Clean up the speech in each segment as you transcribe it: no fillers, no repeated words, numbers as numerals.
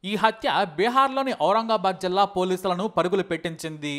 ఈ హత్య బీహార్లోని ఔరంగాబాద్ జిల్లా పోలీసులను పరుగులు పెట్టించింది.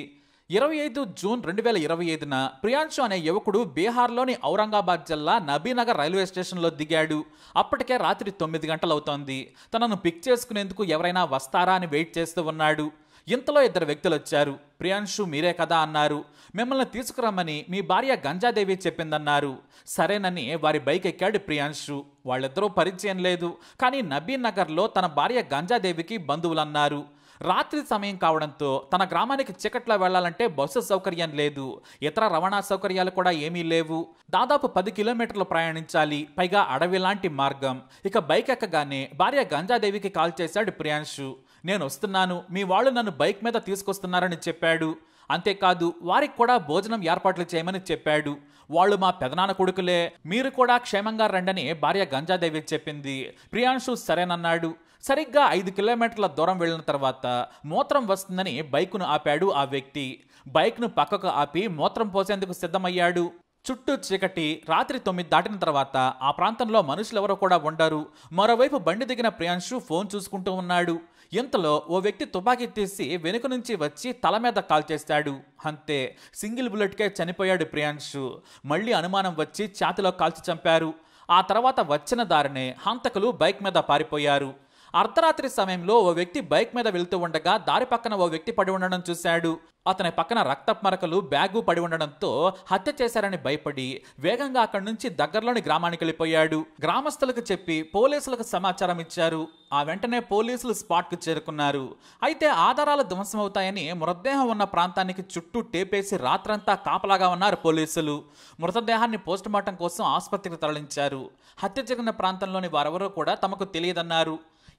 25 జూన్ 2025న ప్రియాంశు అనే యువకుడు బీహార్లోని ఔరంగాబాద్ జిల్లా నబీనగర్ రైల్వే స్టేషన్లో దిగాడు. అప్పటికే రాత్రి 9 గంటలవుతోంది. తనను పిక్ చేసుకునేందుకు ఎవరైనా వస్తారా అని వెయిట్ చేస్తూ ఉన్నాడు. ఇంతలో 2 వ్యక్తులు వచ్చారు. ప్రియాంశు మీరే కదా అన్నారు. మిమ్మల్ని తీసుకురమ్మని మీ భార్య గంజాదేవి చెప్పిందన్నారు. సరేనని వారి బైక్ ఎక్కాడు ప్రియాంశు. వాళ్ళిద్దరూ పరిచయం లేదు, కానీ నబీనగర్లో తన భార్య గంజాదేవికి బంధువులన్నారు. రాత్రి సమయం కావడంతో తన గ్రామానికి చీకట్లో వెళ్లాలంటే బస్సు సౌకర్యం లేదు, ఇతర రవాణా సౌకర్యాలు కూడా ఏమీ లేవు. దాదాపు 10 కిలోమీటర్లు ప్రయాణించాలి, పైగా అడవి లాంటి మార్గం. ఇక బైక్ ఎక్కగానే భార్య గంజాదేవికి కాల్ చేశాడు ప్రియాంశు. నేను వస్తున్నాను, మీ వాళ్ళు నన్ను బైక్ మీద తీసుకొస్తున్నారని చెప్పాడు. అంతేకాదు వారికి కూడా భోజనం ఏర్పాట్లు చేయమని చెప్పాడు. వాళ్ళు మా పెదనాన్న కొడుకులే, మీరు కూడా క్షేమంగా రండని భార్య గంజాదేవి చెప్పింది. ప్రియాంశు సరేనన్నాడు. సరిగ్గా 5 కిలోమీటర్ల దూరం వెళ్ళిన తర్వాత మూత్రం వస్తుందని బైకును ఆపాడు ఆ వ్యక్తి. బైక్ను పక్కకు ఆపి మూత్రం పోసేందుకు సిద్ధమయ్యాడు. చుట్టూ చీకటి. రాత్రి 9 దాటిన తర్వాత ఆ ప్రాంతంలో మనుషులెవరో కూడా ఉండరు. మరోవైపు బండి దిగిన ప్రియాంశు ఫోన్ చూసుకుంటూ ఉన్నాడు. ఇంతలో ఓ వ్యక్తి తుపాకీ తీసి వెనుక నుంచి వచ్చి తల మీద కాల్ చేశాడు. అంతే, సింగిల్ బుల్లెట్కే చనిపోయాడు ప్రియాంశు. మళ్ళీ అనుమానం వచ్చి ఛాతిలో కాల్చి చంపారు. ఆ తర్వాత వచ్చిన దారినే హంతకులు బైక్ మీద పారిపోయారు. అర్ధరాత్రి సమయంలో ఓ వ్యక్తి బైక్ మీద వెళ్తూ ఉండగా దారి పక్కన ఓ వ్యక్తి పడి ఉండడం చూశాడు. అతని పక్కన రక్తపు మరకలు, బ్యాగు పడి ఉండడంతో హత్య చేశారని భయపడి వేగంగా అక్కడి నుంచి దగ్గరలోని గ్రామానికి వెళ్ళిపోయాడు. గ్రామస్తులకు చెప్పి పోలీసులకు సమాచారం ఇచ్చారు. ఆ వెంటనే పోలీసులు స్పాట్కు చేరుకున్నారు. అయితే ఆధారాలు ధ్వంసమవుతాయని మృతదేహం ఉన్న ప్రాంతానికి చుట్టూ టేపేసి రాత్రంతా కాపలాగా ఉన్నారు పోలీసులు. మృతదేహాన్ని పోస్టుమార్టం కోసం ఆసుపత్రికి తరలించారు. హత్య జరిగిన ప్రాంతంలోని వారెవరూ కూడా తమకు తెలియదన్నారు.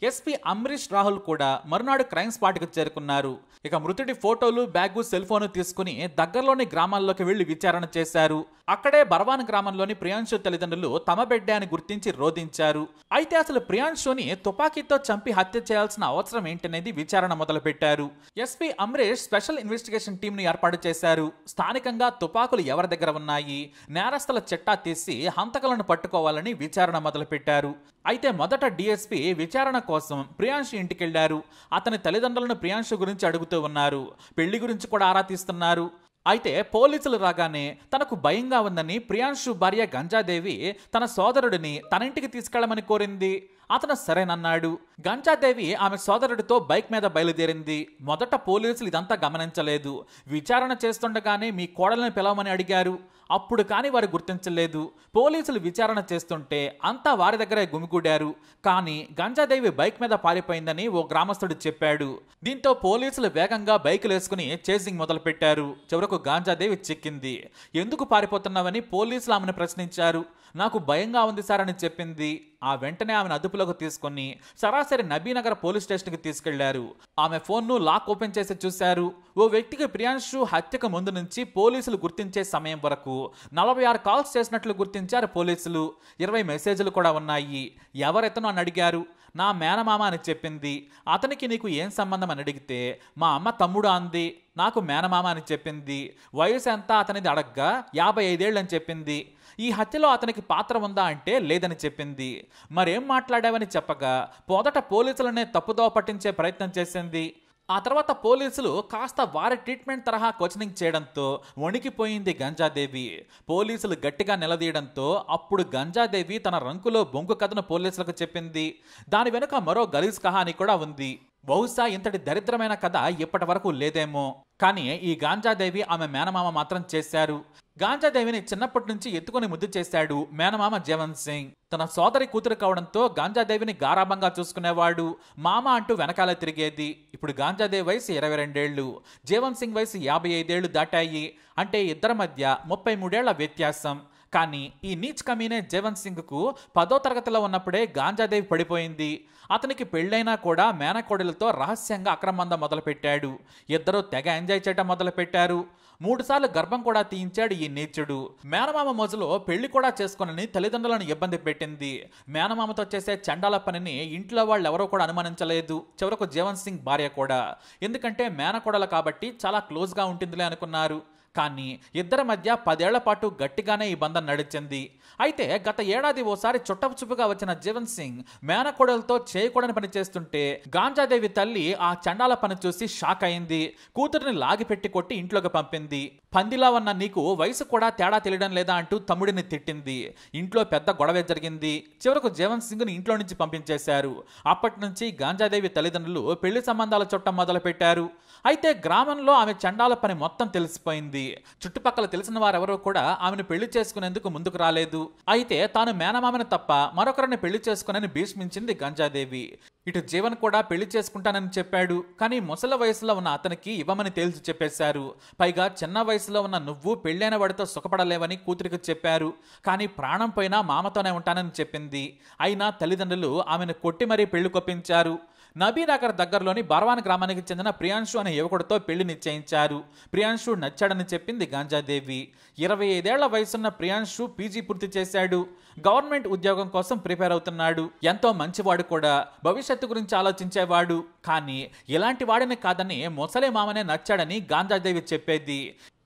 ఎస్పీ అమ్రీష్ రాహుల్ కూడా మరునాడు క్రైమ్ స్పాట్కు చేరుకున్నారు. ఇక మృతుడి ఫోటోలు, బ్యాగు, సెల్ ఫోను తీసుకుని దగ్గరలోని గ్రామాల్లోకి వెళ్లి విచారణ చేశారు. అక్కడే బర్వాన్ గ్రామంలోని ప్రియాంశు తల్లిదండ్రులు తమ బిడ్డే అని గుర్తించి రోధించారు. అయితే అసలు ప్రియాంశుని తుపాకీతో చంపి హత్య చేయాల్సిన అవసరం ఏంటనేది విచారణ మొదలుపెట్టారు. ఎస్పీ అమ్రీష్ స్పెషల్ ఇన్వెస్టిగేషన్ టీంను ఏర్పాటు చేశారు. స్థానికంగా తుపాకులు ఎవరి దగ్గర ఉన్నాయి, నేరస్తుల చిట్టా తీసి హంతకులను పట్టుకోవాలని విచారణ మొదలుపెట్టారు. అయితే మొదట డీఎస్పీ విచారణ కోసం ప్రియాంశు ఇంటికెళ్లారు. అతని తల్లిదండ్రులను ప్రియాంశు గురించి అడుగుతూ ఉన్నారు. పెళ్లి గురించి కూడా ఆరా తీస్తున్నారు. అయితే పోలీసులు రాగానే తనకు భయంగా ఉందని ప్రియాంశు భార్య గంజాదేవి తన సోదరుడిని తన ఇంటికి తీసుకెళ్లమని కోరింది. అతను సరేనన్నాడు. గంజాదేవి ఆమె సోదరుడితో బైక్ మీద బయలుదేరింది. మొదట పోలీసులు ఇదంతా గమనించలేదు. విచారణ చేస్తుండగానే మీ కోడలను పిలవమని అడిగారు. అప్పుడు కానీ వారు గుర్తించలేదు. పోలీసులు విచారణ చేస్తుంటే అంతా వారి దగ్గరే గుమిగూడారు. కానీ గంజాదేవి బైక్ మీద పారిపోయిందని ఓ గ్రామస్తుడు చెప్పాడు. దీంతో పోలీసులు వేగంగా బైకులు వేసుకుని చేసింగ్ మొదలుపెట్టారు. చివరకు గంజాదేవి చిక్కింది. ఎందుకు పారిపోతున్నావని పోలీసులు ఆమెను ప్రశ్నించారు. నాకు భయంగా ఉంది సార్ అని చెప్పింది. ఆ వెంటనే ఆమెను అదుపులోకి తీసుకుని సరాసరి నబీనగర్ పోలీస్ స్టేషన్కి తీసుకెళ్లారు. ఆమె ఫోన్ను లాక్ ఓపెన్ చేసి చూశారు. ఓ వ్యక్తికి ప్రియాంశు హత్యకు ముందు నుంచి పోలీసులు గుర్తించే సమయం వరకు 46 కాల్స్ చేసినట్లు గుర్తించారు పోలీసులు. 20 మెసేజ్లు కూడా ఉన్నాయి. ఎవరెతను అని అడిగారు. నా మేనమామ అని చెప్పింది. అతనికి నీకు ఏం సంబంధం అని అడిగితే మా అమ్మ తమ్ముడు అంది. నాకు మేనమామ అని చెప్పింది. వయసు ఎంత అతనిది అడగ్గా 55 ఏళ్ళు అని చెప్పింది. ఈ హత్యలో అతనికి పాత్ర ఉందా అంటే లేదని చెప్పింది. మరేం మాట్లాడావని చెప్పగా మొదట పోలీసులనే తప్పుదోవ పట్టించే ప్రయత్నం చేసింది. ఆ తర్వాత పోలీసులు కాస్త వారి ట్రీట్మెంట్ తరహా క్వశ్చనింగ్ చేయడంతో వణికిపోయింది గంజాదేవి. పోలీసులు గట్టిగా నిలదీయడంతో అప్పుడు గంజాదేవి తన రంకులో బొంగు కథను పోలీసులకు చెప్పింది. దాని వెనుక మరో గలీజ్ కహాని కూడా ఉంది. బహుశా ఇంతటి దరిద్రమైన కథ ఇప్పటి వరకు లేదేమో. కానీ ఈ గాంజాదేవి ఆమె మేనమామ మాత్రం చేశారు. గాంజాదేవిని చిన్నప్పటి నుంచి ఎత్తుకొని ముద్దు చేశాడు మేనమామ జీవన్ సింగ్. తన సోదరి కూతురు కావడంతో గాంజాదేవిని గారాబంగా చూసుకునేవాడు. మామ అంటూ వెనకాల తిరిగేది. ఇప్పుడు గాంజాదేవి వయసు 22 ఏళ్లు, జీవన్ సింగ్ వయసు 55 ఏళ్లు దాటాయి. అంటే ఇద్దరి మధ్య 33 ఏళ్ల వ్యత్యాసం. కానీ ఈ నీచ్ కమీనే జీవన్ సింగ్కు 10వ తరగతిలో ఉన్నప్పుడే గాంజాదేవి పడిపోయింది. అతనికి పెళ్ళైనా కూడా మేనకోడలతో రహస్యంగా అక్రమంగా మొదలుపెట్టాడు. ఇద్దరూ తెగ ఎంజాయ్ చేయటం మొదలుపెట్టారు. 3 సార్లు గర్భం కూడా తీయించాడు ఈ నీచుడు. మేనమామ మోజులో పెళ్లి కూడా చేసుకుని తల్లిదండ్రులను ఇబ్బంది పెట్టింది. మేనమామతో చేసే చండాల పనిని ఇంట్లో వాళ్ళు ఎవరో కూడా అనుమానించలేదు. చివరకు జీవన్ సింగ్ భార్య కూడా. ఎందుకంటే మేనకోడలు కాబట్టి చాలా క్లోజ్గా ఉంటుందిలే అనుకున్నారు. కానీ ఇద్దరి మధ్య 10 ఏళ్ల పాటు గట్టిగానే ఈ బంధం నడిచింది. అయితే గత ఏడాది ఓసారి చుట్టపుచుపుగా వచ్చిన జీవన్ సింగ్ మేనకోడలతో చేయకూడని పని చేస్తుంటే గాంజాదేవి తల్లి ఆ చండాల పని చూసి షాక్ అయింది. కూతురిని లాగిపెట్టి కొట్టి ఇంట్లోకి పంపింది. పందిలా ఉన్న నీకు వయసు కూడా తేడా తెలియడం లేదా అంటూ తమ్ముడిని తిట్టింది. ఇంట్లో పెద్ద గొడవ జరిగింది. చివరకు జీవన్ సింగ్ ని ఇంట్లో నుంచి పంపించేశారు. అప్పటి నుంచి గాంజాదేవి తల్లిదండ్రులు పెళ్లి సంబంధాల చుట్టం మొదలు పెట్టారు. అయితే గ్రామంలో ఆమె చండాల పని మొత్తం తెలిసిపోయింది. చుట్టుపక్కల తెలిసిన వారెవరూ కూడా ఆమెను పెళ్లి చేసుకునేందుకు ముందుకు రాలేదు. అయితే తాను మేనమామని తప్ప మరొకరిని పెళ్లి చేసుకునని భీష్మించింది గాంజాదేవి. ఇటు జీవన్ కూడా పెళ్లి చేసుకుంటానని చెప్పాడు. కానీ ముసలి వయసులో ఉన్న అతనికి ఇవ్వమని తేల్చి చెప్పేశారు. పైగా చిన్న వయసులో ఉన్న నువ్వు పెళ్ళైన వాడితో సుఖపడలేవని కూతురికి చెప్పారు. కానీ ప్రాణం పోయినా మామతోనే ఉంటానని చెప్పింది. అయినా తల్లిదండ్రులు ఆమెను కొట్టి మరీ పెళ్లి కొప్పించారు. నబీనగర్ దగ్గరలోని బర్వాన్ గ్రామానికి చెందిన ప్రియాంశు అనే యువకుడితో పెళ్లి నిశ్చయించారు. ప్రియాంశు నచ్చాడని చెప్పింది గాంజాదేవి. 25 ఏళ్ల వయసున్న ప్రియాంశు పీజీ పూర్తి చేశాడు. గవర్నమెంట్ ఉద్యోగం కోసం ప్రిపేర్ అవుతున్నాడు. ఎంతో మంచివాడు కూడా. భవిష్యత్తు గురించి ఆలోచించేవాడు. కానీ ఇలాంటి వాడిని కాదని ముసలి మామనే నచ్చాడని గాంజాదేవి చెప్పేది.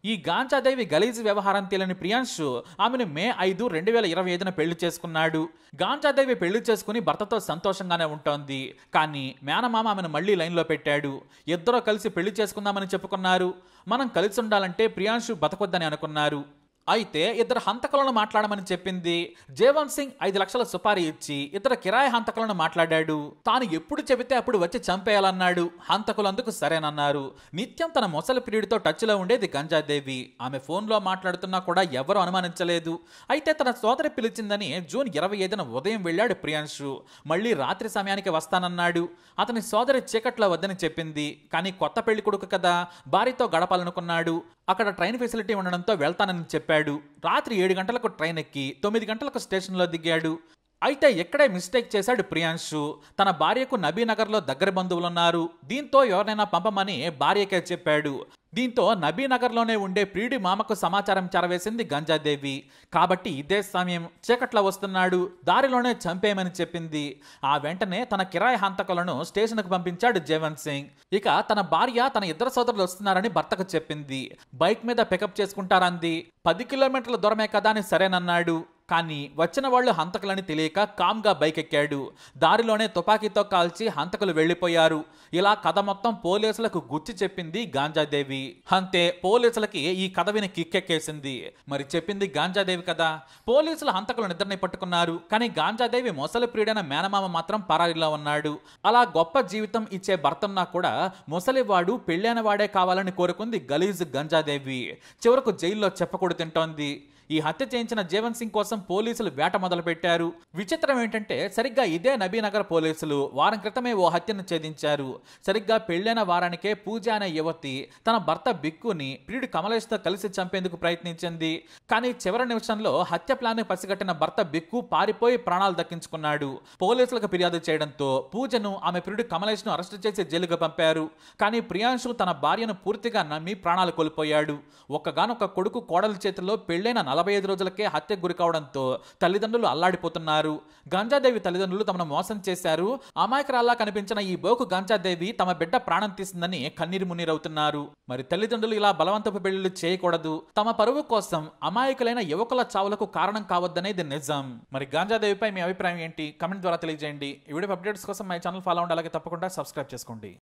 ఈ గాంజాదేవి గలీజు వ్యవహారం తెలియని ప్రియాంశు ఆమెను మే 5, 2025న పెళ్లి చేసుకున్నాడు. గాంజాదేవి పెళ్లి చేసుకుని భర్తతో సంతోషంగానే ఉంటోంది. కానీ మేనమామ ఆమెను మళ్లీ లైన్లో పెట్టాడు. ఇద్దరూ కలిసి పెళ్లి చేసుకుందామని చెప్పుకున్నారు. మనం కలిసి ఉండాలంటే ప్రియాంశు బతకొద్దని అనుకున్నారు. అయితే ఇద్దరు హంతకులను మాట్లాడమని చెప్పింది. జీవన్ సింగ్ 5 లక్షల సుపారీ ఇచ్చి ఇతర కిరాయి హంతకులను మాట్లాడాడు. తాను ఎప్పుడు చెబితే అప్పుడు వచ్చి చంపేయాలన్నాడు. హంతకులందుకు సరేనన్నారు. నిత్యం తన ముసలి ప్రియుడితో టచ్లో ఉండేది గాంజాదేవి. ఆమె ఫోన్లో మాట్లాడుతున్నా కూడా ఎవరూ అనుమానించలేదు. అయితే తన సోదరి పిలిచిందని జూన్ 25న ఉదయం వెళ్ళాడు ప్రియాంశు. మళ్ళీ రాత్రి సమయానికి వస్తానన్నాడు. అతని సోదరి చీకట్లో వద్దని చెప్పింది. కానీ కొత్త పెళ్లి కొడుకు కదా, భార్యతో గడపాలనుకున్నాడు. అక్కడ ట్రైన్ ఫెసిలిటీ ఉండడంతో వెళ్తానని చెప్పాడు. రాత్రి 7 గంటలకు ట్రైన్ ఎక్కి 9 గంటలకు స్టేషన్లో దిగాడు. అయితే ఎక్కడే మిస్టేక్ చేశాడు ప్రియాంశు. తన భార్యకు నబీనగర్లో దగ్గర బంధువులున్నారు. దీంతో ఎవరినైనా పంపమని భార్యకే చెప్పాడు. దీంతో నబీనగర్లోనే ఉండే ప్రియుడి మామకు సమాచారం చేరవేసింది గాంజాదేవి. కాబట్టి ఇదే సమయం చీకట్లో వస్తున్నాడు, దారిలోనే చంపేయమని చెప్పింది. ఆ వెంటనే తన కిరాయి హంతకులను స్టేషన్కు పంపించాడు జీవన్ సింగ్. ఇక తన భార్య తన ఇద్దరు సోదరులు వస్తున్నారని భర్తకు చెప్పింది. బైక్ మీద పికప్ చేసుకుంటారంది. 10 కిలోమీటర్ల దూరమే కదా అని సరేనన్నాడు. కానీ వచ్చిన వాళ్ళు హంతకులని తెలియక కామ్గా బైక్ ఎక్కాడు. దారిలోనే తుపాకీతో కాల్చి హంతకులు వెళ్లిపోయారు. ఇలా కథ మొత్తం పోలీసులకు గుర్చి చెప్పింది గాంజాదేవి. అంతే, పోలీసులకి ఈ కథ విని కిక్కెక్కేసింది. మరి చెప్పింది గాంజాదేవి కదా. పోలీసులు హంతకులు నిద్రని పట్టుకున్నారు. కానీ గాంజాదేవి ముసలి ప్రియుడైన మేనమామ మాత్రం పరారీలో ఉన్నాడు. అలా గొప్ప జీవితం ఇచ్చే భర్తన్నా కూడా ముసలివాడు పెళ్ళైన వాడే కావాలని కోరుకుంది గలీజ్ గాంజాదేవి. చివరకు జైల్లో చెప్పకూడదు తింటోంది. ఈ హత్య చేయించిన జీవన్ సింగ్ కోసం పోలీసులు వేట మొదలు పెట్టారు. విచిత్రం ఏంటంటే సరిగ్గా ఇదే నబీనగర్ పోలీసులు వారం క్రితమే ఓ హత్యను ఛేదించారు. సరిగ్గా పెళ్లైన వారానికే పూజ అనే యువతి తన భర్త బిక్కుని ప్రియుడు కమలేష్తో కలిసి చంపేందుకు ప్రయత్నించింది. కానీ చివరి నిమిషంలో హత్య ప్లాన్ పసిగట్టిన భర్త బిక్కు పారిపోయి ప్రాణాలు దక్కించుకున్నాడు. పోలీసులకు ఫిర్యాదు చేయడంతో పూజను ఆమె ప్రియుడు కమలేష్ను అరెస్టు చేసి జైలుకు పంపారు. కానీ ప్రియాంశు తన భార్యను పూర్తిగా నమ్మి ప్రాణాలు కోల్పోయాడు. ఒక్కగానొక్క కొడుకు కోడలి చేతిలో పెళ్లైన 45 రోజులకే హత్యకు గురి కావడంతో తల్లిదండ్రులు అల్లాడిపోతున్నారు. గాంజాదేవి తల్లిదండ్రులు తమను మోసం చేశారు. అమాయకురాల్లా కనిపించిన ఈ బోకు గాంజాదేవి తమ బిడ్డ ప్రాణం తీసిందని కన్నీరు మున్నీరవుతున్నారు. మరి తల్లిదండ్రులు ఇలా బలవంతపు పెళ్లిళ్లు చేయకూడదు. తమ పరువు కోసం అమాయకులైన యువకుల చావులకు కారణం కావద్దనేది నిజం. మరి గాంజాదేవిపై మీ అభిప్రాయం ఏంటి? కమెంట్ ద్వారా తెలియజేయండి. ఈ వీడియో అప్డేట్స్ కోసం మై ఛానల్ ఫాలో అవ్వండి. అలాగే తప్పకుండా సబ్స్క్రైబ్ చేసుకోండి.